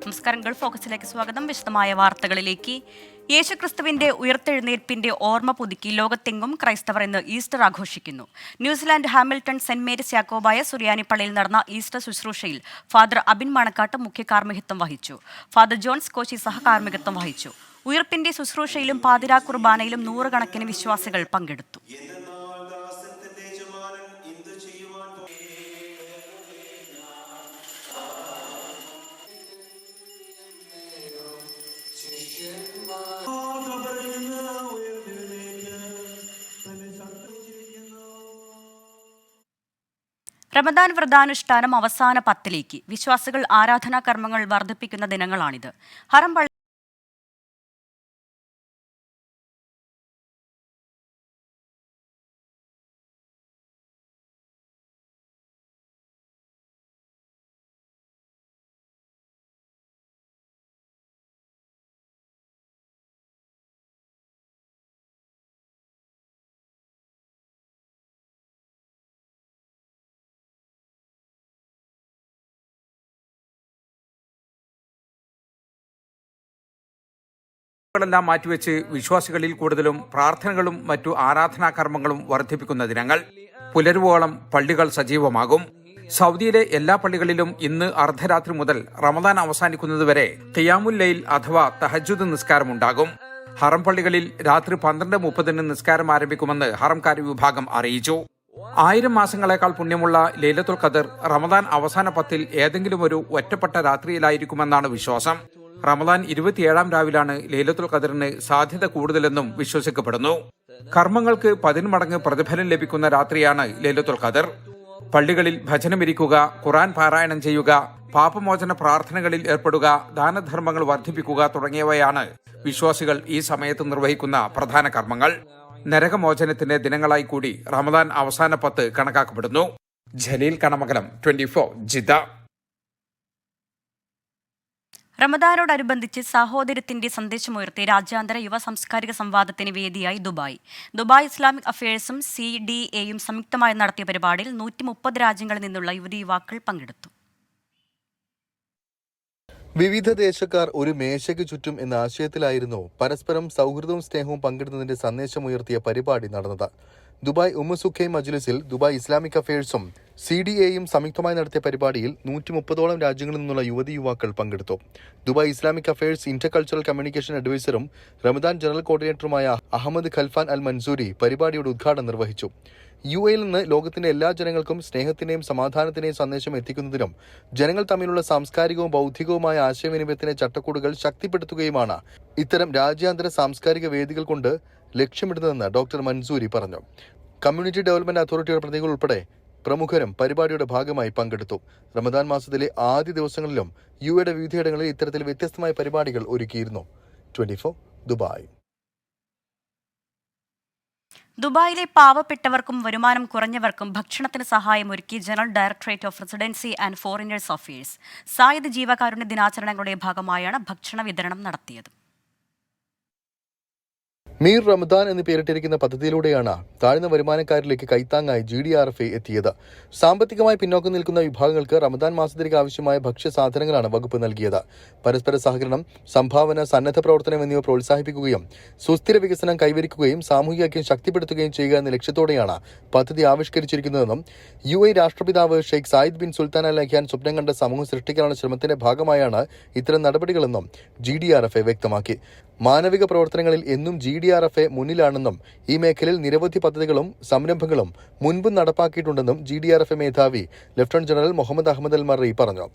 നമസ്കാരം. ഗൾഫ് ഫോക്കസിലേക്ക് സ്വാഗതം. വിശദമായ വാർത്തകളിലേക്ക്. യേശുക്രിസ്തുവിന്റെ ഉയർത്തെഴുന്നേൽപ്പിന്റെ ഓർമ്മ പുതുക്കി ലോകത്തെങ്ങും ക്രൈസ്തവർ ഇന്ന് ഈസ്റ്റർ ആഘോഷിക്കുന്നു. ന്യൂസിലാൻഡ് ഹാമിൽട്ടൺ സെന്റ് മേരീസ് യാക്കോബായ സുറിയാനി പള്ളിയിൽ നടന്ന ഈസ്റ്റർ ശുശ്രൂഷയിൽ ഫാദർ അബിൻ മണക്കാട്ട് മുഖ്യ കാർമ്മികത്വം വഹിച്ചു. ഫാദർ ജോൺസ് കോശി സഹകാർമ്മികത്വം വഹിച്ചു. ഉയർപ്പിന്റെ ശുശ്രൂഷയിലും പാതിരാ കുർബാനയിലും നൂറുകണക്കിന് വിശ്വാസികൾ പങ്കെടുത്തു. റമദാൻ വ്രതാനുഷ്ഠാനം അവസാന പത്തിലേക്ക്. വിശ്വാസികൾ ആരാധനാ കർമ്മങ്ങൾ വർദ്ധിപ്പിക്കുന്ന ദിനങ്ങളാണിത്. ഹറം പള്ളി െല്ലാം മാറ്റിവെച്ച് വിശ്വാസികളിൽ കൂടുതലും പ്രാർത്ഥനകളും മറ്റു ആരാധനാ കർമ്മങ്ങളും വർദ്ധിപ്പിക്കുന്ന ദിനങ്ങൾ. പുലരുവോളം പള്ളികൾ സജീവമാകും. സൗദിയിലെ എല്ലാ പള്ളികളിലും ഇന്ന് അർദ്ധരാത്രി മുതൽ റമദാൻ അവസാനിക്കുന്നതുവരെ ഖിയാമുൽ ലൈൽ അഥവാ തഹജ്ജുദ് നിസ്കാരമുണ്ടാകും. ഹറം പള്ളികളിൽ രാത്രി 12:30 നിസ്കാരം ആരംഭിക്കുമെന്ന് ഹറംകാരി വിഭാഗം അറിയിച്ചു. 1000 മാസങ്ങളെക്കാൾ പുണ്യമുള്ള ലൈലത്തുൽ ഖദർ റമദാൻ അവസാന പത്തിൽ ഏതെങ്കിലും ഒരു ഒറ്റപ്പെട്ട രാത്രിയിലായിരിക്കുമെന്നാണ് വിശ്വാസം. റമദാൻ 27 രാവിലാണ് ലൈലത്തുൽ ഖദറിന് സാധ്യത കൂടുതലെന്നും വിശ്വസിക്കപ്പെടുന്നു. കർമ്മങ്ങൾക്ക് 10 മടങ്ങ് പ്രതിഫലം ലഭിക്കുന്ന രാത്രിയാണ് ലൈലത്തുൽ ഖദർ. പള്ളികളിൽ ഭജനമിരിക്കുക, ഖുർആൻ പാരായണം ചെയ്യുക, പാപമോചന പ്രാർത്ഥനകളിൽ ഏർപ്പെടുക, ദാനധർമ്മങ്ങൾ വർദ്ധിപ്പിക്കുക തുടങ്ങിയവയാണ് വിശ്വാസികൾ ഈ സമയത്ത് നിർവഹിക്കുന്ന പ്രധാന കർമ്മങ്ങൾ. നരകമോചനത്തിന്റെ ദിനങ്ങളായി കൂടി റമദാൻ അവസാന 10 കണക്കാക്കപ്പെടുന്നു. ജലീൽ കണമകലം, 24 ജിദ്ദ. റമദാനോടനുബന്ധിച്ച് സഹോദരത്തിന്റെ സന്ദേശമുയർത്തി രാജ്യാന്തര യുവ സാംസ്കാരിക സംവാദത്തിന് വേദിയായി ദുബായ് ഇസ്ലാമിക് അഫയേഴ്സും CDAയും സംയുക്തമായി നടത്തിയ പരിപാടിയിൽ 130 രാജ്യങ്ങളിൽ നിന്നുള്ള യുവതി-യുവാക്കൾ പങ്കെടുത്തു. വിവിധ ദേശക്കാർ ഒരു മേശയ്ക്ക് ചുറ്റും എന്ന ആശയത്തിലായിരുന്നു പരസ്പരം സൗഹൃദവും സ്നേഹവും പങ്കിടുന്നതിന്റെ സന്ദേശമുയർത്തിയ പരിപാടി നടന്നത്. ദുബായ് ഉമ്മുസുഖൈ മജ്ലിസിൽ ദുബായ് ഇസ്ലാമിക് അഫയേഴ്സും CDAയും സംയുക്തമായി നടത്തിയ പരിപാടിയിൽ 130ഓളം രാജ്യങ്ങളിൽ നിന്നുള്ള യുവതി-യുവാക്കൾ പങ്കെടുത്തു. Dubai Islamic affairs intercultural communication അഡ്വൈസറും റമദാൻ ജനറൽ കോർഡിനേറ്ററുമായ അഹമ്മദ് ഖൽഫാൻ അൽ മൻസൂരി പരിപാടിയുടെ ഉദ്ഘാടനം നിർവഹിച്ചു. UAE-യിൽ നിന്ന് ലോകത്തിന്റെ എല്ലാ ജനങ്ങൾക്കും സ്നേഹത്തിന്റെയും സമാധാനത്തിന്റെയും സന്ദേശം എത്തിക്കുന്നതിനും ജനങ്ങൾ തമ്മിലുള്ള സാംസ്കാരികവും ബൗദ്ധികവുമായ ആശയവിനിമയത്തിന്റെ ചട്ടക്കൂടുകൾ ശക്തിപ്പെടുത്തുകയുമാണ് ഇത്തരം രാജ്യാന്തര സാംസ്കാരിക വേദികൾ കൊണ്ട് ലക്ഷ്യമിടുന്നതെന്ന് ഡോക്ടർ മൻസൂരി പറഞ്ഞു. കമ്മ്യൂണിറ്റി ഡെവലപ്മെന്റ് അതോറിറ്റിയുടെ പ്രതിനിധികൾ ഉൾപ്പെടെ പ്രമുഖരും പരിപാടിയുടെ ഭാഗമായി പങ്കെടുത്തു. റമദാൻ മാസത്തിലെ ആദ്യ ദിവസങ്ങളിലും UAE-യുടെ വിവിധയിടങ്ങളിൽ ഇത്തരത്തിൽ വ്യത്യസ്തമായ പരിപാടികൾ ഒരുക്കിയിരുന്നു. 24 ദുബായ്. ദുബായിലെ പാവപ്പെട്ടവർക്കും വരുമാനം കുറഞ്ഞവർക്കും ഭക്ഷണത്തിന് സഹായമൊരുക്കി general directorate of residency and foreigners affairs. Zayed ജീവകാരുണ്യ ദിനാചരണങ്ങളുടെ ഭാഗമായാണ് ഭക്ഷണ വിതരണം നടത്തിയത്. മീർ റമദാൻ എന്ന് പേരിട്ടിരിക്കുന്ന പദ്ധതിയിലൂടെയാണ് താഴ്ന്ന വരുമാനക്കാരിലേക്ക് കൈത്താങ്ങായി GDRFA എത്തിയത്. സാമ്പത്തികമായി പിന്നോക്കം നിൽക്കുന്ന വിഭാഗങ്ങൾക്ക് റമദാൻ മാസത്തിലേക്ക് ആവശ്യമായ ഭക്ഷ്യസാധനങ്ങളാണ് വകുപ്പ് നൽകിയത്. പരസ്പര സഹകരണം, സംഭാവന, സന്നദ്ധ പ്രവർത്തനം എന്നിവ പ്രോത്സാഹിപ്പിക്കുകയും സുസ്ഥിര വികസനം കൈവരിക്കുകയും സാമൂഹിക ഐക്യം ശക്തിപ്പെടുത്തുകയും ചെയ്യുക എന്ന ലക്ഷ്യത്തോടെയാണ് പദ്ധതി ആവിഷ്കരിച്ചിരിക്കുന്നതെന്നും UAE രാഷ്ട്രപിതാവ് Sheikh Zayed bin Sultan Al Nahyan സ്വപ്നം കണ്ട സമൂഹം സൃഷ്ടിക്കാനുള്ള ശ്രമത്തിന്റെ ഭാഗമായാണ് ഇത്തരം നടപടികളെന്നും GDRFA വ്യക്തമാക്കി. മാനവിക പ്രവർത്തനങ്ങളിൽ എന്നും GDRFA മുന്നിലാണെന്നും ഈ മേഖലയിൽ നിരവധി പദ്ധതികളും സംരംഭങ്ങളും മുൻപ് നടപ്പാക്കിയിട്ടുണ്ടെന്നും GDRFA മേധാവി ലഫ്റ്റനന്റ് ജനറൽ മുഹമ്മദ് അഹമ്മദ് അൽ മറി പറഞ്ഞു.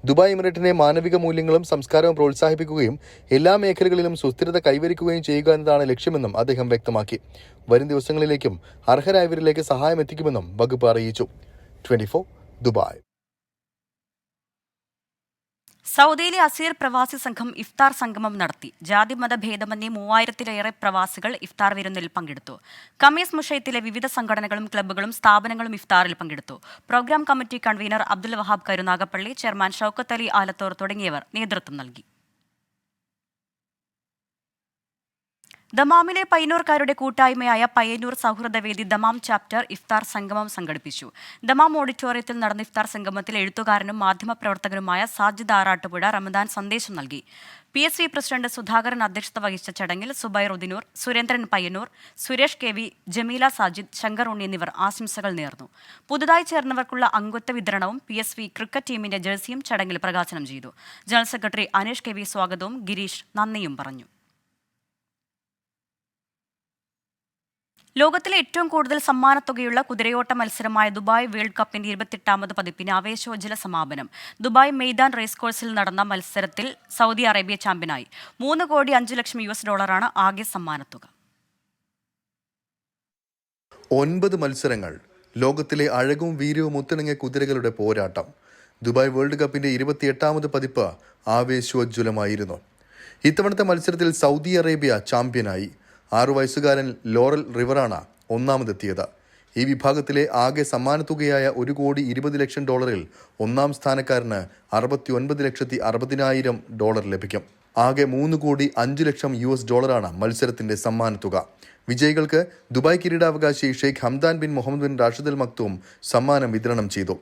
ദുബായ് എമിറേറ്റിനെ മാനവിക മൂല്യങ്ങളും സംസ്കാരവും പ്രോത്സാഹിപ്പിക്കുകയും എല്ലാ മേഖലകളിലും സുസ്ഥിരത കൈവരിക്കുകയും ചെയ്യുക എന്നതാണ് ലക്ഷ്യമെന്നും അദ്ദേഹം വ്യക്തമാക്കി. വരും ദിവസങ്ങളിലേക്കും അർഹരായവരിലേക്ക് സഹായം എത്തിക്കുമെന്നും വകുപ്പ് അറിയിച്ചു. 24 ദുബായ്. സൗദിയിലെ അസീർ പ്രവാസി സംഘം ഇഫ്താർ സംഗമം നടത്തി. ജാതിമത ഭേദമന്യേ 3000-ലേറെ പ്രവാസികൾ ഇഫ്താർ വിരുന്നിൽ പങ്കെടുത്തു. കമീസ് മുഷയത്തിലെ വിവിധ സംഘടനകളും ക്ലബ്ബുകളും സ്ഥാപനങ്ങളും ഇഫ്താറിൽ പങ്കെടുത്തു. Program committee convener Abdul Wahab Karunagappally, chairman Shoukath Ali Alathur തുടങ്ങിയവർ നേതൃത്വം നൽകി. ദമാമിലെ പയ്യന്നൂർക്കാരുടെ കൂട്ടായ്മയായ പയ്യന്നൂർ സൗഹൃദവേദി ദമാം ചാപ്റ്റർ ഇഫ്താർ സംഗമം സംഘടിപ്പിച്ചു. ദമാം ഓഡിറ്റോറിയത്തിൽ നടന്ന ഇഫ്താർ സംഗമത്തിൽ എഴുത്തുകാരനും മാധ്യമപ്രവർത്തകനുമായ സാജിദ് ആറാട്ടുപുഴ റമദാൻ സന്ദേശം നൽകി. PSV പ്രസിഡന്റ് സുധാകരൻ അധ്യക്ഷത വഹിച്ച ചടങ്ങിൽ സുബൈർ ഉദിനൂർ, സുരേന്ദ്രൻ പയ്യന്നൂർ, സുരേഷ് KV, ജമീല സാജിദ്, ശങ്കർ ഉണ്ണി എന്നിവർ ആശംസകൾ നേർന്നു. പുതുതായി ചേർന്നവർക്കുള്ള അംഗത്വ വിതരണവും PSV ക്രിക്കറ്റ് ടീമിന്റെ ജേഴ്സിയും ചടങ്ങിൽ പ്രകാശനം ചെയ്തു. ജനറൽ സെക്രട്ടറി അനീഷ് KV സ്വാഗതവും ഗിരീഷ് നന്ദിയും പറഞ്ഞു. ലോകത്തിലെ ഏറ്റവും കൂടുതൽ സമ്മാനത്തുകയുള്ള കുതിരയോട്ട മത്സരമായ ദുബായ് വേൾഡ് കപ്പിന്റെ 28ാമത് പതിപ്പിന് ആവേശോജ്വല സമാപനം. ദുബായ് മെയ്ദാൻ റേസ് കോഴ്സിൽ നടന്ന മത്സരത്തിൽ സൗദി അറേബ്യ ചാമ്പ്യനായി. $3,05,00,000 ആകെ സമ്മാനത്തുക. 9 മത്സരങ്ങൾ, ലോകത്തിലെ അഴകും വീര്യവും ഒത്തിണങ്ങിയ കുതിരകളുടെ പോരാട്ടം. ദുബായ് വേൾഡ് കപ്പിന്റെ 28ാമത് പതിപ്പ് ആവേശോജ്വലമായിരുന്നു. ഇത്തവണത്തെ മത്സരത്തിൽ സൗദി അറേബ്യ ചാമ്പ്യനായി. 6 വയസ്സുകാരൻ ലോറൽ റിവറാണ് ഒന്നാമതെത്തിയത്. ഈ വിഭാഗത്തിലെ ആകെ സമ്മാനത്തുകയായ $1,20,00,000 ഒന്നാം സ്ഥാനക്കാരന് $69,60,000 ലഭിക്കും. ആകെ $3,05,00,000 മത്സരത്തിന്റെ സമ്മാനത്തുക. വിജയികൾക്ക് ദുബായ് കിരീടാവകാശി Sheikh Hamdan bin Mohammed bin Rashid Al Maktoum സമ്മാനം വിതരണം ചെയ്തു.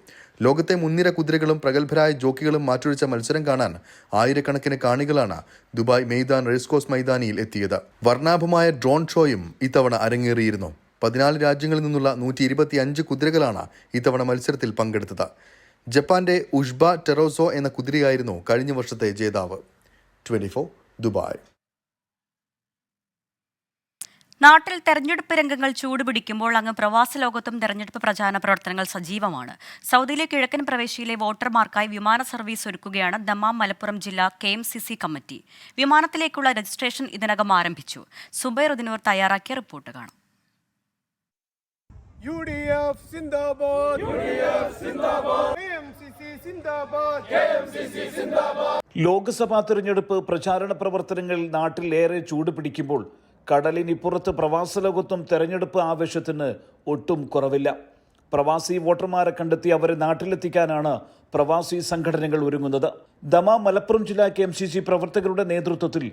ലോകത്തെ മുൻനിര കുതിരകളും പ്രഗത്ഭരായ ജോക്കികളും മാറ്റുരച്ച മത്സരം കാണാൻ ആയിരക്കണക്കിന് കാണികളാണ് ദുബായ് മെയ്ദാൻ റേസ് കോഴ്സ് മൈതാനിയിൽ എത്തിയത്. വർണ്ണാഭമായ ഡ്രോൺ ഷോയും ഇത്തവണ അരങ്ങേറിയിരുന്നു. 14 രാജ്യങ്ങളിൽ നിന്നുള്ള 125 കുതിരകളാണ് ഇത്തവണ മത്സരത്തിൽ പങ്കെടുത്തത്. ജപ്പാന്റെ ഉഷ്ബ ടെറോസോ എന്ന കുതിരയായിരുന്നു കഴിഞ്ഞ വർഷത്തെ ജേതാവ്. 24 ദുബായ്. നാട്ടിൽ തെരഞ്ഞെടുപ്പ് രംഗങ്ങൾ ചൂടുപിടിക്കുമ്പോൾ അങ്ങ് പ്രവാസ ലോകത്തും തെരഞ്ഞെടുപ്പ് പ്രചാരണ പ്രവർത്തനങ്ങൾ സജീവമാണ്. സൗദിയിലെ കിഴക്കൻ പ്രവേശിയിലെ വോട്ടർമാർക്കായി വിമാന സർവീസ് ഒരുക്കുകയാണ് ദമാം മലപ്പുറം ജില്ലാ KMCC കമ്മിറ്റി. വിമാനത്തിലേക്കുള്ള രജിസ്ട്രേഷൻ ഇതിനകം ആരംഭിച്ചു. സുബൈർ ഉദിനൂർ തയ്യാറാക്കിയ റിപ്പോർട്ട് കാണാം. UDF സിന്ദാബാദ്, UDF സിന്ദാബാദ്, KMCC സിന്ദാബാദ്, KMCC സിന്ദാബാദ്. ലോക്സഭാ തെരഞ്ഞെടുപ്പ് പ്രചാരണ പ്രവർത്തനങ്ങൾ നാട്ടിൽ ഏറെ ചൂടുപിടിക്കുമ്പോൾ കടലിനിപ്പുറത്ത് പ്രവാസ ലോകത്തും തെരഞ്ഞെടുപ്പ് ആവേശത്തിന് ഒട്ടും കുറവില്ല. പ്രവാസി വോട്ടർമാരെ കണ്ടെത്തി അവരെ നാട്ടിലെത്തിക്കാനാണ് പ്രവാസി സംഘടനകൾ ഒരുങ്ങുന്നത്. ദമാം മലപ്പുറം ജില്ലാ KMCC പ്രവർത്തകരുടെ നേതൃത്വത്തിൽ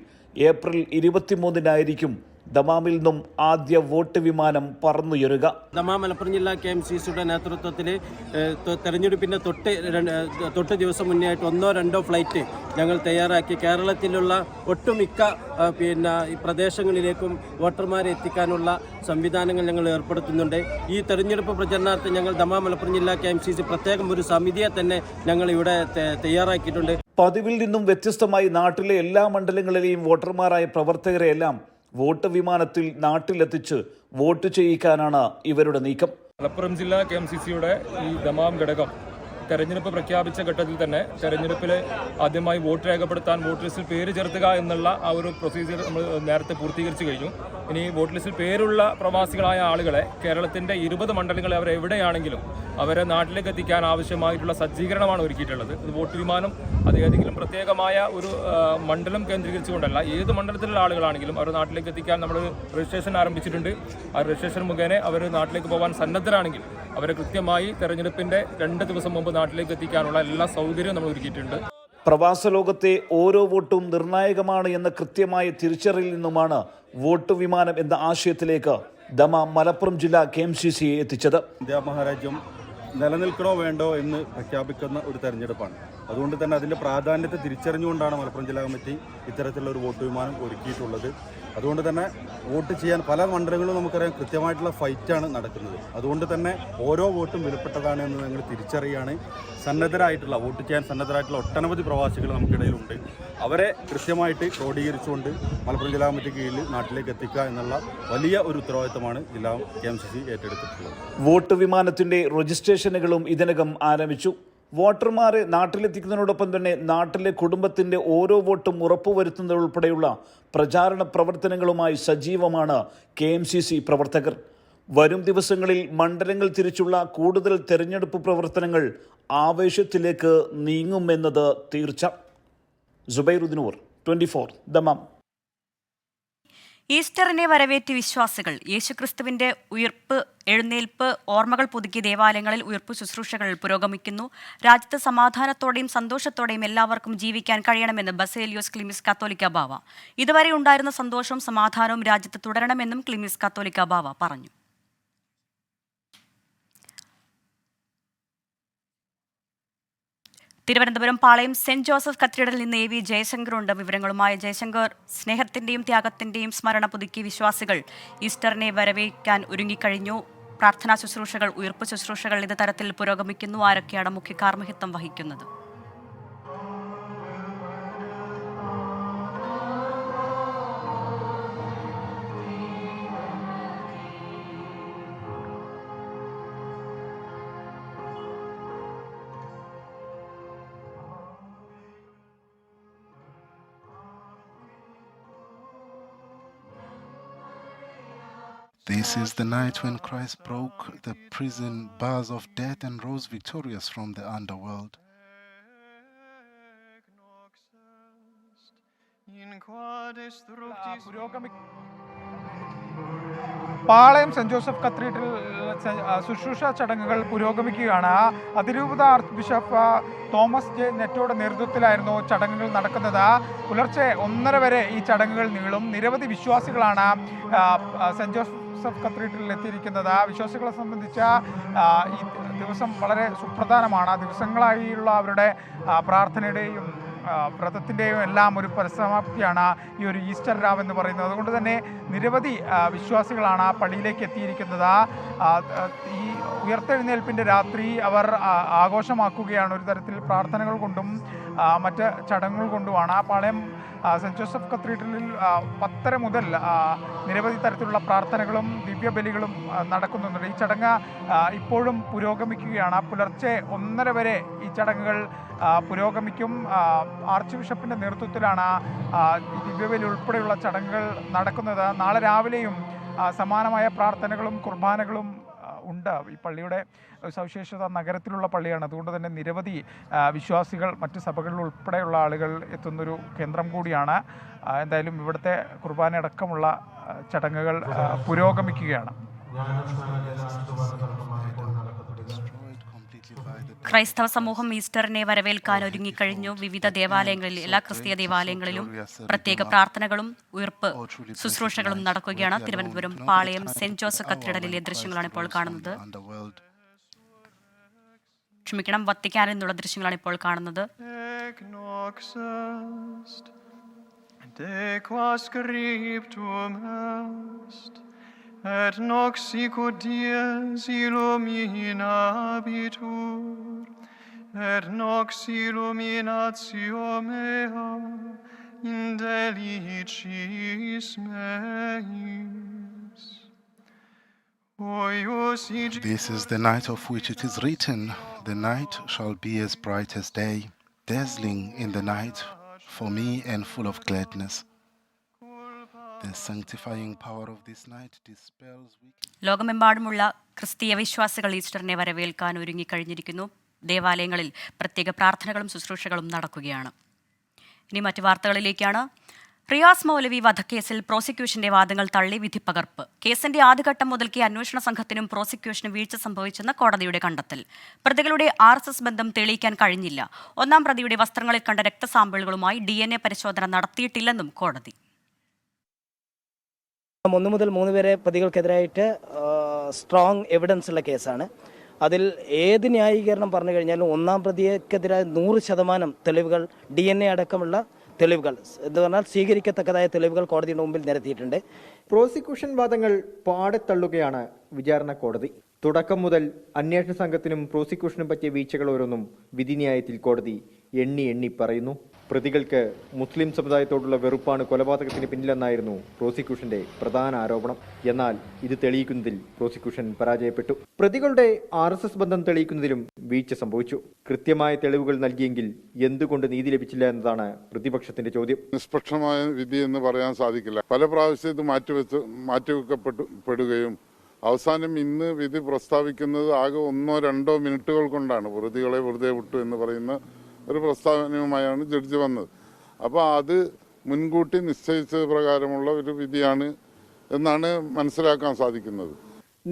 ഏപ്രിൽ 23-നായിരിക്കും ദമാമിൽ നിന്നും ആദ്യ വോട്ട് വിമാനം പറന്നുയരുക. ദമാം മലപ്പുറം ജില്ലാ KMCCയുടെ നേതൃത്വത്തിൽ തെരഞ്ഞെടുപ്പിൻ്റെ തൊട്ട് ദിവസം മുന്നേ ആയിട്ട് 1-2 ഫ്ലൈറ്റ് ഞങ്ങൾ തയ്യാറാക്കി കേരളത്തിലുള്ള ഒട്ടുമിക്ക ഈ പ്രദേശങ്ങളിലേക്കും വോട്ടർമാരെ എത്തിക്കാനുള്ള സംവിധാനങ്ങൾ ഞങ്ങൾ ഏർപ്പെടുത്തുന്നുണ്ട്. ഈ തെരഞ്ഞെടുപ്പ് പ്രചരണാർത്ഥം ഞങ്ങൾ ദമാം മലപ്പുറം ജില്ലാ KMCC പ്രത്യേകം ഒരു സമിതിയെ തന്നെ ഞങ്ങൾ ഇവിടെ തയ്യാറാക്കിയിട്ടുണ്ട്. പതിവിൽ നിന്നും വ്യത്യസ്തമായി നാട്ടിലെ എല്ലാ മണ്ഡലങ്ങളിലെയും വോട്ടർമാരായ പ്രവർത്തകരെയെല്ലാം വോട്ട് വിമാനത്തിൽ നാട്ടിലെത്തിച്ച് വോട്ട് ചെയ്യിക്കാനാണ് ഇവരുടെ നീക്കം. മലപ്പുറം ജില്ലാ KMCCയുടെ ഈ ദമാം ഘടകം തെരഞ്ഞെടുപ്പ് പ്രഖ്യാപിച്ച ഘട്ടത്തിൽ തന്നെ തെരഞ്ഞെടുപ്പിൽ ആദ്യമായി വോട്ട് രേഖപ്പെടുത്താൻ വോട്ട് ലിസ്റ്റിൽ പേര് ചേർത്തുക എന്നുള്ള ആ ഒരു പ്രൊസീജിയർ നമ്മൾ നേരത്തെ പൂർത്തീകരിച്ചു കഴിഞ്ഞു. ഇനി വോട്ട് ലിസ്റ്റിൽ പേരുള്ള പ്രവാസികളായ ആളുകളെ കേരളത്തിൻ്റെ 20 മണ്ഡലങ്ങളിൽ അവർ എവിടെയാണെങ്കിലും അവരെ നാട്ടിലേക്ക് എത്തിക്കാൻ ആവശ്യമായിട്ടുള്ള സജ്ജീകരണമാണ് ഒരുക്കിയിട്ടുള്ളത്. ഇത് വോട്ട് വിമാനം അത് ഏതെങ്കിലും പ്രത്യേകമായ ഒരു മണ്ഡലം കേന്ദ്രീകരിച്ചുകൊണ്ടല്ല, ഏത് മണ്ഡലത്തിലുള്ള ആളുകളാണെങ്കിലും അവർ നാട്ടിലേക്ക് എത്തിക്കാൻ നമ്മൾ രജിസ്ട്രേഷൻ ആരംഭിച്ചിട്ടുണ്ട്. ആ രജിസ്ട്രേഷൻ മുഖേന അവർ നാട്ടിലേക്ക് പോകാൻ സന്നദ്ധരാണെങ്കിൽ അവരെ കൃത്യമായി തെരഞ്ഞെടുപ്പിൻ്റെ 2 ദിവസം മുമ്പ് നാട്ടിലേക്ക് എത്തിക്കാനുള്ള എല്ലാ സൗകര്യവും നമ്മൾ ഒരുക്കിയിട്ടുണ്ട്. പ്രവാസ ലോകത്തെ ഓരോ വോട്ടും നിർണായകമാണ് എന്ന കൃത്യമായ തിരിച്ചറിയിൽ നിന്നുമാണ് വോട്ട് വിമാനം എന്ന ആശയത്തിലേക്ക് ദമാം മലപ്പുറം ജില്ലാ KMCC എത്തിച്ചത്. ഇന്ത്യ മഹാരാജ്യം നിലനിൽക്കണോ വേണ്ടോ എന്ന് പ്രഖ്യാപിക്കുന്ന ഒരു തെരഞ്ഞെടുപ്പാണ്. അതുകൊണ്ട് തന്നെ അതിൻ്റെ പ്രാധാന്യത്തെ തിരിച്ചറിഞ്ഞുകൊണ്ടാണ് മലപ്പുറം ജില്ലാ കമ്മിറ്റി ഇത്തരത്തിലുള്ള ഒരു വോട്ട് വിമാനം ഒരുക്കിയിട്ടുള്ളത്. അതുകൊണ്ട് തന്നെ വോട്ട് ചെയ്യാൻ പല മണ്ഡലങ്ങളിലും നമുക്കറിയാം കൃത്യമായിട്ടുള്ള ഫൈറ്റാണ് നടക്കുന്നത്. അതുകൊണ്ട് തന്നെ ഓരോ വോട്ടും വിലപ്പെട്ടതാണ് എന്ന് ഞങ്ങൾ തിരിച്ചറിയാണ്. വോട്ട് ചെയ്യാൻ സന്നദ്ധരായിട്ടുള്ള ഒട്ടനവധി പ്രവാസികൾ നമുക്കിടയിലുണ്ട്. അവരെ കൃത്യമായിട്ട് ക്രോഡീകരിച്ചുകൊണ്ട് മലപ്പുറം ജില്ലാ കമ്മിറ്റി കീഴിൽ നാട്ടിലേക്ക് എത്തിക്കുക എന്നുള്ള വലിയ ഒരു ഉത്തരവാദിത്തമാണ് ജില്ലാ KMCC ഏറ്റെടുത്തിട്ടുള്ളത്. വോട്ട് വിമാനത്തിന്റെ രജിസ്ട്രേഷനുകളും ഇതിനകം ആരംഭിച്ചു. വോട്ടർമാരെ നാട്ടിലെത്തിക്കുന്നതിനോടൊപ്പം തന്നെ നാട്ടിലെ കുടുംബത്തിന്റെ ഓരോ വോട്ടും ഉറപ്പുവരുത്തുന്നതുൾപ്പെടെയുള്ള പ്രചാരണ പ്രവർത്തനങ്ങളുമായി സജീവമാണ് KMCC പ്രവർത്തകർ. വരും ദിവസങ്ങളിൽ മണ്ഡലങ്ങൾ തിരിച്ചുള്ള കൂടുതൽ തെരഞ്ഞെടുപ്പ് പ്രവർത്തനങ്ങൾ ആവേശത്തിലേക്ക് നീങ്ങുമെന്നത് തീർച്ച. സുബൈർ ഉദിനൂർ, 24 ദമാം. ഈസ്റ്ററിനെ വരവേറ്റ് വിശ്വാസികൾ. യേശുക്രിസ്തുവിന്റെ എഴുന്നേൽപ്പ് ഓർമ്മകൾ പുതുക്കി ദേവാലയങ്ങളിൽ ഉയിർപ്പ് ശുശ്രൂഷകൾ പുരോഗമിക്കുന്നു. രാജ്യത്ത് സമാധാനത്തോടെയും സന്തോഷത്തോടെയും എല്ലാവർക്കും ജീവിക്കാൻ കഴിയണമെന്ന് ബസേലിയോസ് ക്ലീമിസ് കത്തോലിക്ക ബാവ. ഇതുവരെ ഉണ്ടായിരുന്ന സന്തോഷവും സമാധാനവും രാജ്യത്ത് തുടരണമെന്നും ക്ലീമിസ് കത്തോലിക്ക ബാവ പറഞ്ഞു. തിരുവനന്തപുരം പാളയം സെന്റ് ജോസഫ് കത്തീഡ്രലിൽ നിന്ന് AV ജയശങ്കറുണ്ട് വിവരങ്ങളുമായി. ജയശങ്കർ, സ്നേഹത്തിന്റെയും ത്യാഗത്തിന്റെയും സ്മരണ പുതുക്കി വിശ്വാസികൾ ഈസ്റ്ററിനെ വരവേൽക്കാൻ ഒരുങ്ങിക്കഴിഞ്ഞു. പ്രാർത്ഥനാ ശുശ്രൂഷകൾ, ഉയിർപ്പ് ശുശ്രൂഷകൾ ഇത് തരത്തിൽ പുരോഗമിക്കുന്നു. ആരൊക്കെയാണ് മുഖ്യ കാർമ്മികത്വം വഹിക്കുന്നത്? This is the night when Christ broke the prison bars of death and rose victorious from the underworld. Palayam saint Joseph cathedral ശുശ്രൂഷ ചടങ്ങുകൾ പുരോഗമിക്കുകയാണ്. അതിരൂപത ആർച്ച് ബിഷപ്പ് തോമസ് ജെ നെറ്റോയുടെ നേതൃത്വത്തിലായിരുന്നു ചടങ്ങുകൾ നടക്കുന്നത്. പുലർച്ചെ 1:30 വരെ ഈ ചടങ്ങുകൾ നീളും. നിരവധി വിശ്വാസികളാണ് സെന്റ് ജോസഫ് കത്തീഡ്രലിൽ എത്തിയിരിക്കുന്നത്. വിശ്വാസികളെ സംബന്ധിച്ച ഈ ദിവസം വളരെ സുപ്രധാനമാണ്. ദിവസങ്ങളായുള്ള അവരുടെ പ്രാർത്ഥനയുടെയും വ്രതത്തിൻ്റെയും എല്ലാം ഒരു പരിസമാപ്തിയാണ് ഈ ഒരു ഈസ്റ്റർ രാവ് എന്ന് പറയുന്നത്. അതുകൊണ്ട് തന്നെ നിരവധി വിശ്വാസികളാണ് പള്ളിയിലേക്ക് എത്തിയിരിക്കുന്നത്. ഈ ഉയർത്തെഴുന്നേൽപ്പിൻ്റെ രാത്രി അവർ ആഘോഷമാക്കുകയാണ്. ഒരു തരത്തിൽ പ്രാർത്ഥനകൾ കൊണ്ടും മറ്റ് ചടങ്ങുകൾ കൊണ്ടുമാണ്. പാളയം സെന്റ് ജോസഫ് കത്തീഡ്രലിൽ 10:30 മുതൽ നിരവധി തരത്തിലുള്ള പ്രാർത്ഥനകളും ദിവ്യബലികളും നടക്കുന്നുണ്ട്. ഈ ചടങ്ങ് ഇപ്പോഴും പുരോഗമിക്കുകയാണ്. പുലർച്ചെ 1:30 വരെ ഈ ചടങ്ങുകൾ പുരോഗമിക്കും. ആർച്ച് ബിഷപ്പിൻ്റെ നേതൃത്വത്തിലാണ് ഈ ദിവ്യബലി ഉൾപ്പെടെയുള്ള ചടങ്ങുകൾ നടക്കുന്നത്. നാളെ രാവിലെയും സമാനമായ പ്രാർത്ഥനകളും കുർബാനകളും ഉണ്ട്. ഈ പള്ളിയുടെ സവിശേഷത നഗരത്തിലുള്ള പള്ളിയാണ്. അതുകൊണ്ട് തന്നെ നിരവധി വിശ്വാസികൾ മറ്റ് സഭകളിൽ ഉൾപ്പെടെയുള്ള ആളുകൾ എത്തുന്നൊരു കേന്ദ്രം കൂടിയാണ്. എന്തായാലും ഇവിടുത്തെ കുർബാന അടക്കമുള്ള ചടങ്ങുകൾ പുരോഗമിക്കുകയാണ്. ക്രൈസ്തവ സമൂഹം ഈസ്റ്ററിനെ വരവേൽക്കാൻ ഒരുങ്ങിക്കഴിഞ്ഞു. വിവിധ ദേവാലയങ്ങളിൽ, എല്ലാ ക്രിസ്തീയ ദേവാലയങ്ങളിലും പ്രത്യേക പ്രാർത്ഥനകളും ഉയിർപ്പ് ശുശ്രൂഷകളും നടക്കുകയാണ്. തിരുവനന്തപുരം പാളയം സെന്റ് ജോസഫ് കത്തീഡ്രലിലെ ദൃശ്യങ്ങളാണ് ഇപ്പോൾ കാണുന്നത്. വത്തിക്കാനിൽ നിന്നുള്ള ദൃശ്യങ്ങളാണ് ഇപ്പോൾ കാണുന്നത്. Et nox sicut dies illuminabitur, et nox illuminatio mea indelicis meis. This is the night of which it is written, the night shall be as bright as day, dazzling in the night for me and full of gladness. The sanctifying power of this night dispels ലോകമെമ്പാടുമുള്ള ക്രിസ്തീയ വിശ്വാസികൾ ഈസ്റ്ററിനെ വരവേൽക്കാൻ ഒരുങ്ങിക്കഴിഞ്ഞിരിക്കുന്നു. ദേവാലയങ്ങളിൽ പ്രത്യേക പ്രാർത്ഥനകളും ശുശ്രൂഷകളും നടക്കുകയാണ്. ഇനി മറ്റു വാർത്തകളിലേക്കാണ്. റിയാസ് മൗലവി വധക്കേസിൽ പ്രോസിക്യൂഷന്റെ വാദങ്ങൾ തള്ളി വിധി പകർപ്പ്. കേസിന്റെ ആദ്യഘട്ടം മുതൽക്കേ അന്വേഷണ സംഘത്തിനും പ്രോസിക്യൂഷനും വീഴ്ച സംഭവിച്ചെന്ന് കോടതിയുടെ കണ്ടെത്തൽ. പ്രതികളുടെ RSS ബന്ധം തെളിയിക്കാൻ കഴിഞ്ഞില്ല. ഒന്നാം പ്രതിയുടെ വസ്ത്രങ്ങളിൽ കണ്ട രക്തസാമ്പിളുകളുമായി DNA പരിശോധന നടത്തിയിട്ടില്ലെന്നും കോടതി. 1 മുതൽ 3 വരെ പ്രതികൾക്കെതിരായിട്ട് സ്ട്രോങ് എവിഡൻസ് ഉള്ള കേസാണ്. അതിൽ ഏത് ന്യായീകരണം പറഞ്ഞു കഴിഞ്ഞാലും ഒന്നാം പ്രതിക്കെതിരായ 100% തെളിവുകൾ, DNA അടക്കമുള്ള തെളിവുകൾ എന്ന് പറഞ്ഞാൽ സ്വീകരിക്കത്തക്കതായ തെളിവുകൾ കോടതിയുടെ മുമ്പിൽ നിരത്തിയിട്ടുണ്ട്. പ്രോസിക്യൂഷൻ വാദങ്ങൾ പാടെ തള്ളുകയാണ് വിചാരണ കോടതി. തുടക്കം മുതൽ അന്വേഷണ സംഘത്തിനും പ്രോസിക്യൂഷനും പറ്റിയ വീഴ്ചകൾ ഓരോന്നും വിധിന്യായത്തിൽ കോടതി എണ്ണി പറയുന്നു. പ്രതികൾക്ക് മുസ്ലിം സമുദായത്തോടുള്ള വെറുപ്പാണ് കൊലപാതകത്തിന് പിന്നിലെന്നായിരുന്നു പ്രോസിക്യൂഷന്റെ പ്രധാന ആരോപണം. എന്നാൽ ഇത് തെളിയിക്കുന്നതിൽ പ്രോസിക്യൂഷൻ പരാജയപ്പെട്ടു. പ്രതികളുടെ RSS ബന്ധം തെളിയിക്കുന്നതിലും വീഴ്ച സംഭവിച്ചു. കൃത്യമായ തെളിവുകൾ നൽകിയെങ്കിൽ എന്തുകൊണ്ട് നീതി ലഭിച്ചില്ല എന്നതാണ് പ്രതിപക്ഷത്തിന്റെ ചോദ്യം. നിഷ്പക്ഷമായ വിധി എന്ന് പറയാൻ സാധിക്കില്ല. പല പ്രാവശ്യം ഇത് മാറ്റിവെക്കപ്പെടുകയും അവസാനം ഇന്ന് വിധി പ്രസ്താവിക്കുന്നത് ആകെ 1-2 മിനിറ്റുകൾ കൊണ്ടാണ്. പ്രതികളെ വെറുതെ വിട്ടു എന്ന് പറയുന്ന ഒരു പ്രസ്താവനയുമായാണ് ജഡ്ജി വന്നത്. അപ്പോൾ അത് മുൻകൂട്ടി നിശ്ചയിച്ചത് പ്രകാരമുള്ള ഒരു വിധിയാണ് എന്നാണ് മനസ്സിലാക്കാൻ സാധിക്കുന്നത്.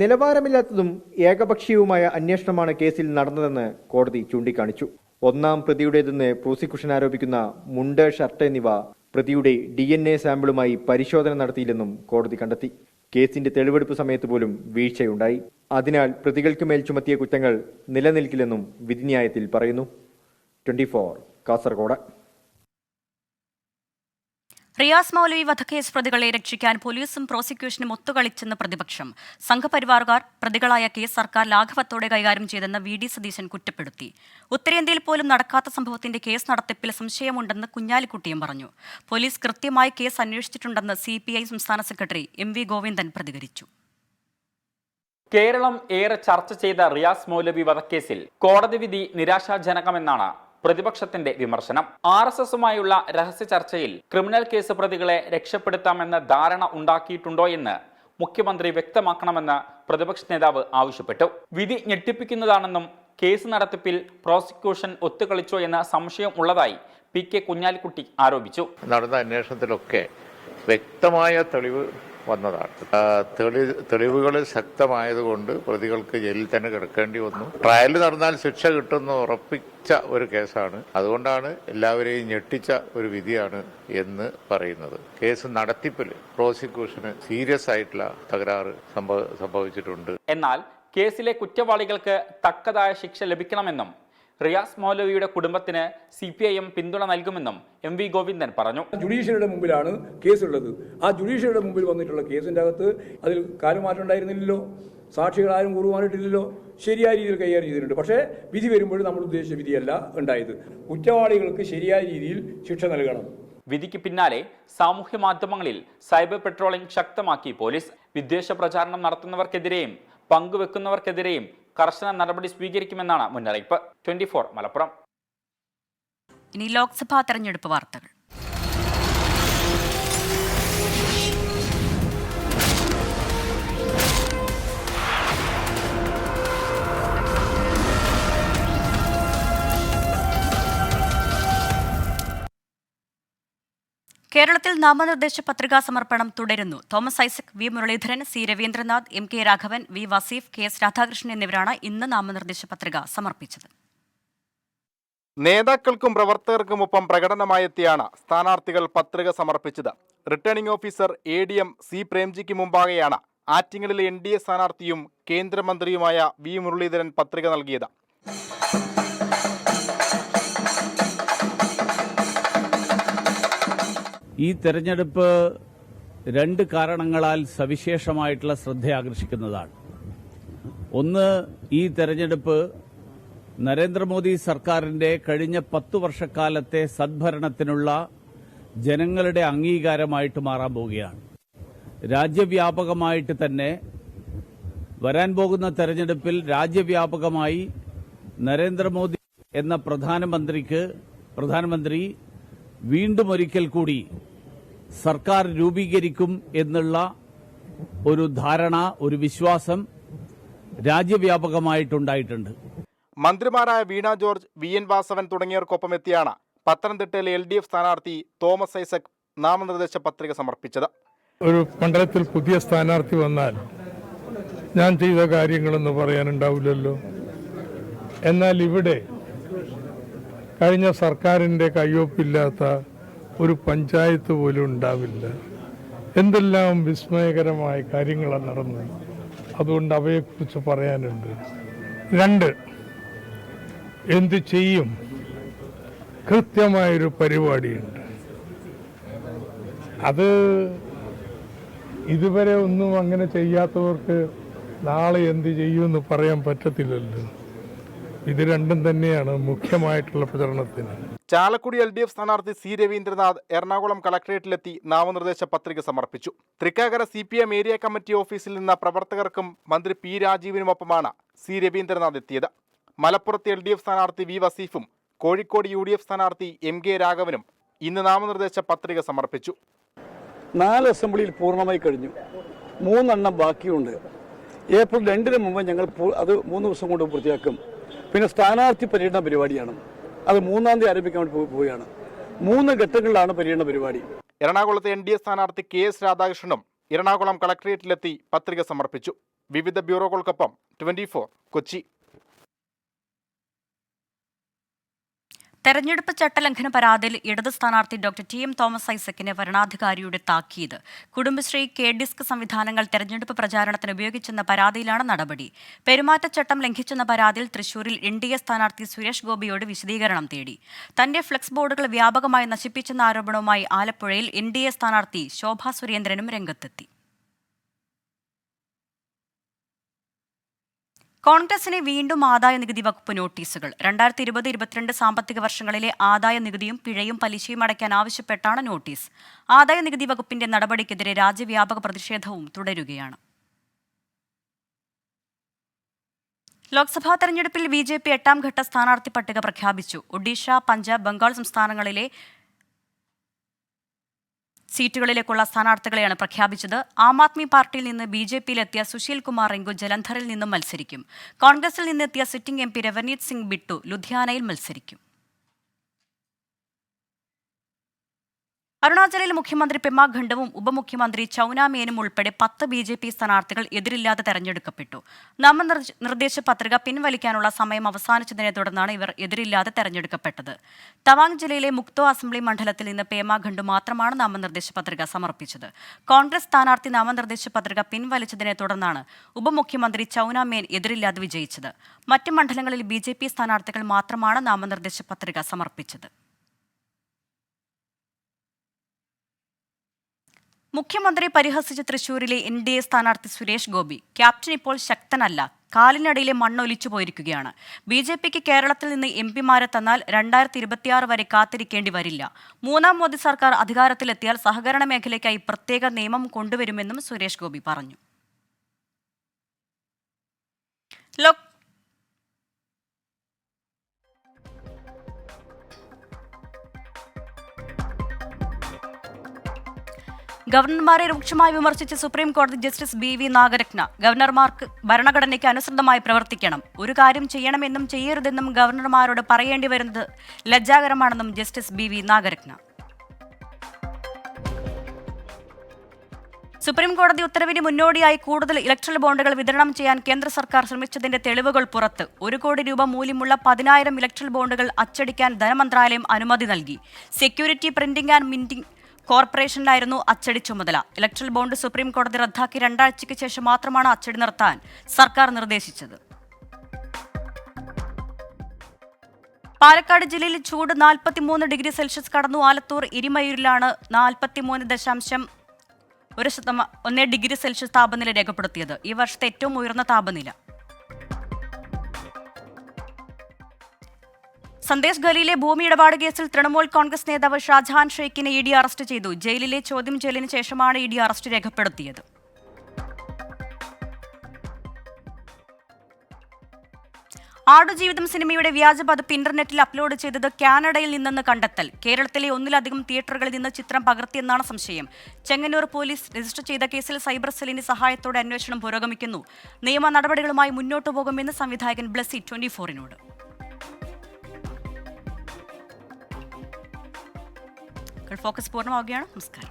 നിലവാരമില്ലാത്തതും ഏകപക്ഷീയവുമായ അന്വേഷണമാണ് കേസിൽ നടന്നതെന്ന് കോടതി ചൂണ്ടിക്കാണിച്ചു. ഒന്നാം പ്രതിയുടേതെന്ന് പ്രോസിക്യൂഷൻ ആരോപിക്കുന്ന മുണ്ട്, ഷർട്ട് എന്നിവ പ്രതിയുടെ DNA സാമ്പിളുമായി പരിശോധന നടത്തിയില്ലെന്നും കോടതി കണ്ടെത്തി. കേസിന്റെ തെളിവെടുപ്പ് സമയത്ത് പോലും വീഴ്ചയുണ്ടായി. അതിനാൽ പ്രതികൾക്ക് മേൽ ചുമത്തിയ കുറ്റങ്ങൾ നിലനിൽക്കില്ലെന്നും വിധിന്യായത്തിൽ പറയുന്നു. 24 കാസർഗോഡ്. റിയാസ് മൗലവി വധക്കേസ് പ്രതികളെ രക്ഷിക്കാൻ പോലീസും പ്രോസിക്യൂഷനും ഒത്തുകളിച്ചെന്ന് പ്രതിപക്ഷം. സംഘപരിവാറുകാർ പ്രതികളായ കേസ് സർക്കാർ ലാഘവത്തോടെ കൈകാര്യം ചെയ്തെന്ന് VD സതീശൻ കുറ്റപ്പെടുത്തി. ഉത്തരേന്ത്യയിൽ പോലും നടക്കാത്ത സംഭവത്തിന്റെ കേസ് നടത്തിപ്പിൽ സംശയമുണ്ടെന്ന് കുഞ്ഞാലിക്കുട്ടിയും പറഞ്ഞു. പോലീസ് കൃത്യമായി കേസ് അന്വേഷിച്ചിട്ടുണ്ടെന്ന് CPI സംസ്ഥാന സെക്രട്ടറി MV ഗോവിന്ദൻ പ്രതികരിച്ചു. കേരളം ഏറെ ചർച്ച ചെയ്ത റിയാസ് മൗലവി വധക്കേസിൽ കോടതി വിധി നിരാശാജനകമെന്നാണ് പ്രതിപക്ഷത്തിന്റെ വിമർശനം. RSSുമായുള്ള രഹസ്യ ചർച്ചയിൽ ക്രിമിനൽ കേസ് പ്രതികളെ രക്ഷപ്പെടുത്താമെന്ന ധാരണ ഉണ്ടാക്കിയിട്ടുണ്ടോ എന്ന് മുഖ്യമന്ത്രി വ്യക്തമാക്കണമെന്ന് പ്രതിപക്ഷ നേതാവ് ആവശ്യപ്പെട്ടു. വിധി ഞെട്ടിപ്പിക്കുന്നതാണെന്നും കേസ് നടത്തിപ്പിൽ പ്രോസിക്യൂഷൻ ഒത്തുകളിച്ചോ എന്ന സംശയം ഉള്ളതായി PK കുഞ്ഞാലിക്കുട്ടി ആരോപിച്ചു. നടന്ന അന്വേഷണത്തിലൊക്കെ വ്യക്തമായ തെളിവ് വന്നതാണ്. തെളിവുകൾ ശക്തമായതുകൊണ്ട് പ്രതികൾക്ക് ജയിലിൽ തന്നെ കിടക്കേണ്ടി വന്നു. ട്രയൽ നടന്നാൽ ശിക്ഷ കിട്ടുമെന്ന് ഉറപ്പിച്ച ഒരു കേസാണ്. അതുകൊണ്ടാണ് എല്ലാവരെയും ഞെട്ടിച്ച ഒരു വിധിയാണ് എന്ന് പറയുന്നത്. കേസ് നടത്തിപ്പിൽ പ്രോസിക്യൂഷന് സീരിയസ് ആയിട്ടുള്ള തകരാറ് സംഭവിച്ചിട്ടുണ്ട്. എന്നാൽ കേസിലെ കുറ്റവാളികൾക്ക് തക്കതായ ശിക്ഷ ലഭിക്കണമെന്നും റിയാസ് മൗലവിയുടെ കുടുംബത്തിന് CPIM പിന്തുണ നൽകുമെന്നും MV ഗോവിന്ദൻ പറഞ്ഞു. ജുഡീഷ്യറിയുടെ മുമ്പിലാണ് കേസുള്ളത്. ആ ജുഡീഷ്യറിയുടെ മുമ്പിൽ വന്നിട്ടുള്ള കേസിന്റെ അകത്ത് അതിൽ കാലുമാറ്റം ഉണ്ടായിരുന്നില്ലല്ലോ, സാക്ഷികളാരും കൂറുമാറിയിട്ടില്ലല്ലോ, ശരിയായ രീതിയിൽ കൈകാര്യം ചെയ്തിട്ടുണ്ട്. പക്ഷേ വിധി വരുമ്പോഴും നമ്മൾ ഉദ്ദേശിച്ച വിധിയല്ല ഉണ്ടായത്. കുറ്റവാളികൾക്ക് ശരിയായ രീതിയിൽ ശിക്ഷ നൽകണം. വിധിക്ക് പിന്നാലെ സാമൂഹ്യ മാധ്യമങ്ങളിൽ സൈബർ പെട്രോളിംഗ് ശക്തമാക്കി പോലീസ്. വിദ്വേഷ പ്രചാരണം നടത്തുന്നവർക്കെതിരെയും പങ്കുവെക്കുന്നവർക്കെതിരെയും കർശന നടപടി സ്വീകരിക്കുമെന്നാണ് മുന്നറിയിപ്പ്. 24 മലപ്പുറം. ഇനി ലോക്സഭാ തെരഞ്ഞെടുപ്പ് വാർത്തകൾ. കേരളത്തിൽ നാമനിർദ്ദേശ പത്രികാ സമർപ്പണം തുടരുന്നു. Thomas Isaac, V Muraleedharan, C Raveendranath, MK Raghavan, V Vaseef, KS Radhakrishnan എന്നിവരാണ് ഇന്ന് നാമനിർദ്ദേശ പത്രിക സമർപ്പിച്ചത്. നേതാക്കൾക്കും പ്രവർത്തകർക്കുമൊപ്പം പ്രകടനമായെത്തിയാണ് സ്ഥാനാർത്ഥികൾ പത്രിക സമർപ്പിച്ചത്. Returning officer ADM C പ്രേംജിക്ക് മുമ്പാകെയാണ് ആറ്റിങ്ങലിലെ NDA സ്ഥാനാർത്ഥിയും കേന്ദ്രമന്ത്രിയുമായ V മുരളീധരൻ പത്രിക നൽകിയത്. ഈ തെരഞ്ഞെടുപ്പ് 2 കാരണങ്ങളാൽ സവിശേഷമായിട്ടുള്ള ശ്രദ്ധ ആകർഷിക്കുന്നതാണ്. ഒന്ന്, ഈ തെരഞ്ഞെടുപ്പ് നരേന്ദ്രമോദി സർക്കാരിന്റെ കഴിഞ്ഞ 10 വർഷക്കാലത്തെ സദ്ഭരണത്തിനുള്ള ജനങ്ങളുടെ അംഗീകാരമായിട്ട് മാറാൻ പോവുകയാണ്. രാജ്യവ്യാപകമായിട്ട് തന്നെ വരാൻ പോകുന്ന തെരഞ്ഞെടുപ്പിൽ രാജ്യവ്യാപകമായി നരേന്ദ്രമോദി എന്ന പ്രധാനമന്ത്രി വീണ്ടും ഒരിക്കൽ കൂടി സർക്കാർ രൂപീകരിക്കും എന്നുള്ള ഒരു ധാരണ, ഒരു വിശ്വാസം രാജ്യവ്യാപകമായിട്ടുണ്ടായിട്ടുണ്ട്. മന്ത്രിമാരായ വീണ ജോർജ്, VN വാസവൻ തുടങ്ങിയവർക്കൊപ്പം എത്തിയാണ് പത്തനംതിട്ടയിലെ LDF സ്ഥാനാർത്ഥി തോമസ് ഐസക് നാമനിർദ്ദേശ പത്രിക സമർപ്പിച്ചത്. ഒരു മണ്ഡലത്തിൽ പുതിയ സ്ഥാനാർത്ഥി വന്നാൽ ഞാൻ ചെയ്ത കാര്യങ്ങളൊന്നും പറയാനുണ്ടാവില്ലല്ലോ. എന്നാൽ ഇവിടെ കഴിഞ്ഞ സർക്കാരിൻ്റെ കയ്യൊപ്പില്ലാത്ത ഒരു പഞ്ചായത്ത് പോലും ഉണ്ടാവില്ല. എന്തെല്ലാം വിസ്മയകരമായ കാര്യങ്ങളാണ് നടന്നത്. അതുകൊണ്ട് അവയെക്കുറിച്ച് പറയാനുണ്ട്. 2, എന്ത് ചെയ്യും, കൃത്യമായൊരു പരിപാടിയുണ്ട്. അത് ഇതുവരെ ഒന്നും അങ്ങനെ ചെയ്യാത്തവർക്ക് നാളെ എന്ത് ചെയ്യുമെന്ന് പറയാൻ പറ്റത്തില്ലല്ലോ. ഇത് രണ്ടും തന്നെയാണ് മുഖ്യമായിട്ടുള്ള പ്രചരണത്തിന്. ചാലക്കുടി LDF സ്ഥാനാർത്ഥി C രവീന്ദ്രനാഥ് എറണാകുളം കളക്ടറേറ്റിലെത്തി നാമനിർദ്ദേശ പത്രിക സമർപ്പിച്ചു. തൃക്കാക്കര CPM ഏരിയ കമ്മിറ്റി ഓഫീസിൽ നിന്ന് പ്രവർത്തകർക്കും മന്ത്രി P രാജീവിനുമൊപ്പമാണ് C രവീന്ദ്രനാഥ് എത്തിയത്. മലപ്പുറത്ത് LDF സ്ഥാനാർത്ഥി V വസീഫും കോഴിക്കോട് UDF സ്ഥാനാർത്ഥി MK രാഘവനും ഇന്ന് നാമനിർദ്ദേശ പത്രിക സമർപ്പിച്ചു. 4 അസംബ്ലിയിൽ പൂർണ്ണമായി കഴിഞ്ഞു. 3 എണ്ണം ബാക്കിയുണ്ട്. ഏപ്രിൽ 2 മുമ്പ് ഞങ്ങൾ അത് 3 ദിവസം കൊണ്ട് പൂർത്തിയാക്കും. പിന്നെ സ്ഥാനാർത്ഥി പര്യടന പരിപാടിയാണ്. അത് 3-ാം തീയതി ആരംഭിക്കാൻ വേണ്ടി പോവുകയാണ്. 3 ഘട്ടങ്ങളിലാണ് പര്യടന പരിപാടി. എറണാകുളത്തെ NDA സ്ഥാനാർത്ഥി KS രാധാകൃഷ്ണനും എറണാകുളം കളക്ടറേറ്റിലെത്തി പത്രിക സമർപ്പിച്ചു. വിവിധ ബ്യൂറോകൾക്കൊപ്പം 24 കൊച്ചി. തെരഞ്ഞെടുപ്പ് ചട്ടലംഘന പരാതിയിൽ ഇടത് സ്ഥാനാർത്ഥി ഡോക്ടർ TM തോമസ് ഐസക്കിന് വരണാധികാരിയുടെ താക്കീത്. കുടുംബശ്രീ KDISC സംവിധാനങ്ങൾ തെരഞ്ഞെടുപ്പ് പ്രചാരണത്തിന് ഉപയോഗിച്ചെന്ന പരാതിയിലാണ് നടപടി. പെരുമാറ്റച്ചട്ടം ലംഘിച്ചെന്ന പരാതിയിൽ തൃശൂരിൽ NDA സ്ഥാനാർത്ഥി സുരേഷ് ഗോപിയോട് വിശദീകരണം തേടി. തന്റെ ഫ്ലെക്സ് ബോർഡുകൾ വ്യാപകമായി നശിപ്പിച്ചെന്ന ആരോപണവുമായി ആലപ്പുഴയിൽ NDA സ്ഥാനാർത്ഥി ശോഭാ സുരേന്ദ്രനും രംഗത്തെത്തി. കോൺഗ്രസിന് വീണ്ടും ആദായ നികുതി വകുപ്പ് നോട്ടീസുകൾ. 2020-22 സാമ്പത്തിക വർഷങ്ങളിലെ ആദായ നികുതിയും പിഴയും പലിശയും അടയ്ക്കാൻ ആവശ്യപ്പെട്ടാണ് നോട്ടീസ്. ആദായ നികുതി വകുപ്പിന്റെ നടപടിക്കെതിരെ രാജ്യവ്യാപക പ്രതിഷേധവും തുടരുകയാണ്. ലോക്സഭാ തെരഞ്ഞെടുപ്പിൽ BJP 8ാം ഘട്ട സ്ഥാനാർത്ഥി പട്ടിക പ്രഖ്യാപിച്ചു. ഒഡീഷ, പഞ്ചാബ്, ബംഗാൾ സംസ്ഥാനങ്ങളിലെ സീറ്റുകളിലേക്കുള്ള സ്ഥാനാർത്ഥികളെയാണ് പ്രഖ്യാപിച്ചത്. ആം ആദ്മി പാർട്ടിയിൽ നിന്ന് BJPയിലെത്തിയ സുശീൽ കുമാർ റിങ്കു ജലന്ധറിൽ നിന്നും മത്സരിക്കും. കോൺഗ്രസിൽ നിന്നെത്തിയ സിറ്റിംഗ് MP രവനീത് സിംഗ് ബിട്ടു ലുധിയാനയിൽ മത്സരിക്കും. അരുണാചലിൽ മുഖ്യമന്ത്രി പെമ ഖണ്ഡുവും ഉപമുഖ്യമന്ത്രി ചൌന മേനും ഉൾപ്പെടെ 10 BJP സ്ഥാനാർത്ഥികൾ എതിരില്ലാതെ തെരഞ്ഞെടുക്കപ്പെട്ടു. നാമനിർദ്ദേശ പത്രിക പിൻവലിക്കാനുള്ള സമയം അവസാനിച്ചതിനെ തുടർന്നാണ് ഇവർ എതിരില്ലാതെ തെരഞ്ഞെടുക്കപ്പെട്ടത്. തവാങ് ജില്ലയിലെ മുക്തോ അസംബ്ലി മണ്ഡലത്തിൽ നിന്ന് പെമ ഖണ്ഡു മാത്രമാണ് നാമനിർദ്ദേശ പത്രിക സമർപ്പിച്ചത്. കോൺഗ്രസ് സ്ഥാനാർത്ഥി നാമനിർദ്ദേശ പത്രിക പിൻവലിച്ചതിനെ തുടർന്നാണ് ഉപമുഖ്യമന്ത്രി ചൌന മേൻ എതിരില്ലാതെ വിജയിച്ചത്. മറ്റ് മണ്ഡലങ്ങളിൽ BJP സ്ഥാനാർത്ഥികൾ മാത്രമാണ് നാമനിർദ്ദേശ പത്രിക സമർപ്പിച്ചത്. മുഖ്യമന്ത്രി പരിഹസിച്ച തൃശൂരിലെ NDA സ്ഥാനാർത്ഥി സുരേഷ് ഗോപി. ക്യാപ്റ്റൻ ഇപ്പോൾ ശക്തനല്ല, കാലിനടിയിലെ മണ്ണൊലിച്ചു പോയിരിക്കുകയാണ്. BJPക്ക് കേരളത്തിൽ നിന്ന് MPമാരെ തന്നാൽ 2026 വരെ കാത്തിരിക്കേണ്ടി വരില്ല. 3ാം മോദി സർക്കാർ അധികാരത്തിലെത്തിയാൽ സഹകരണ മേഖലയ്ക്കായി പ്രത്യേക നിയമം കൊണ്ടുവരുമെന്നും സുരേഷ് ഗോപി പറഞ്ഞു. ഗവർണർമാരെ രൂക്ഷമായി വിമർശിച്ച് സുപ്രീം കോടതി ജസ്റ്റിസ് BV നാഗരത്ന. ഗവർണർമാർക്ക് ഭരണഘടനയ്ക്ക് അനുസൃതമായി പ്രവർത്തിക്കണം. ഒരു കാര്യം ചെയ്യണമെന്നും ചെയ്യരുതെന്നും ഗവർണർമാരോട് പറയേണ്ടി വരുന്നത് ലജ്ജാകരമാണെന്നും ജസ്റ്റിസ് BV നാഗരത്ന. സുപ്രീം കോടതി ഉത്തരവിന് മുന്നോടിയായി കൂടുതൽ ഇലക്ട്രൽ ബോണ്ടുകൾ വിതരണം ചെയ്യാൻ കേന്ദ്ര സർക്കാർ ശ്രമിച്ചതിന്റെ തെളിവുകൾ പുറത്ത്. 1 കോടി രൂപ മൂല്യമുള്ള 10,000 ഇലക്ട്രൽ ബോണ്ടുകൾ അച്ചടിക്കാൻ ധനമന്ത്രാലയം അനുമതി നൽകി. സെക്യൂരിറ്റി പ്രിന്റിംഗ് ആൻഡ് മിന്റിംഗ് കോർപ്പറേഷനിലായിരുന്നു അച്ചടി ചുമതല. ഇലക്ട്രൽ ബോണ്ട് സുപ്രീം കോടതി റദ്ദാക്കി 2 ആഴ്ചയ്ക്ക് ശേഷം മാത്രമാണ് അച്ചടി നിർത്താൻ സർക്കാർ നിർദ്ദേശിച്ചത്. പാലക്കാട് ജില്ലയിൽ ചൂട് 43 ഡിഗ്രി സെൽഷ്യസ് കടന്നു. ആലത്തൂർ എരിമയൂരിലാണ് 43.1 ഡിഗ്രി സെൽഷ്യസ് താപനില രേഖപ്പെടുത്തിയത്. ഈ വർഷത്തെ ഏറ്റവും ഉയർന്ന താപനില. സന്ദേശ് ഗലിയിലെ ഭൂമി ഇടപാട് കേസിൽ തൃണമൂൽ കോൺഗ്രസ് നേതാവ് ഷാജഹാൻ ഷെയ്ഖിനെ ED അറസ്റ്റ് ചെയ്തു. ജയിലിലെ ചോദ്യം ചെയ്യലിന് ശേഷമാണ് ED അറസ്റ്റ് രേഖപ്പെടുത്തിയത്. ആടുജീവിതം സിനിമയുടെ വ്യാജ പതിപ്പ് ഇന്റർനെറ്റിൽ അപ്ലോഡ് ചെയ്തത് കാനഡയിൽ നിന്നെന്ന് കണ്ടെത്തൽ. കേരളത്തിലെ 1-ലധികം തിയേറ്ററുകളിൽ നിന്ന് ചിത്രം പകർത്തിയെന്നാണ് സംശയം. ചെങ്ങന്നൂർ പോലീസ് രജിസ്റ്റർ ചെയ്ത കേസിൽ സൈബർ സെല്ലിന്റെ സഹായത്തോടെ അന്വേഷണം പുരോഗമിക്കുന്നു. നിയമ നടപടികളുമായി മുന്നോട്ടു പോകുമെന്ന് സംവിധായകൻ ബ്ലസ്സി 24-നോട്. ഫോക്കസ് പൂർണ്ണമാവുകയാണ്. നമസ്കാരം.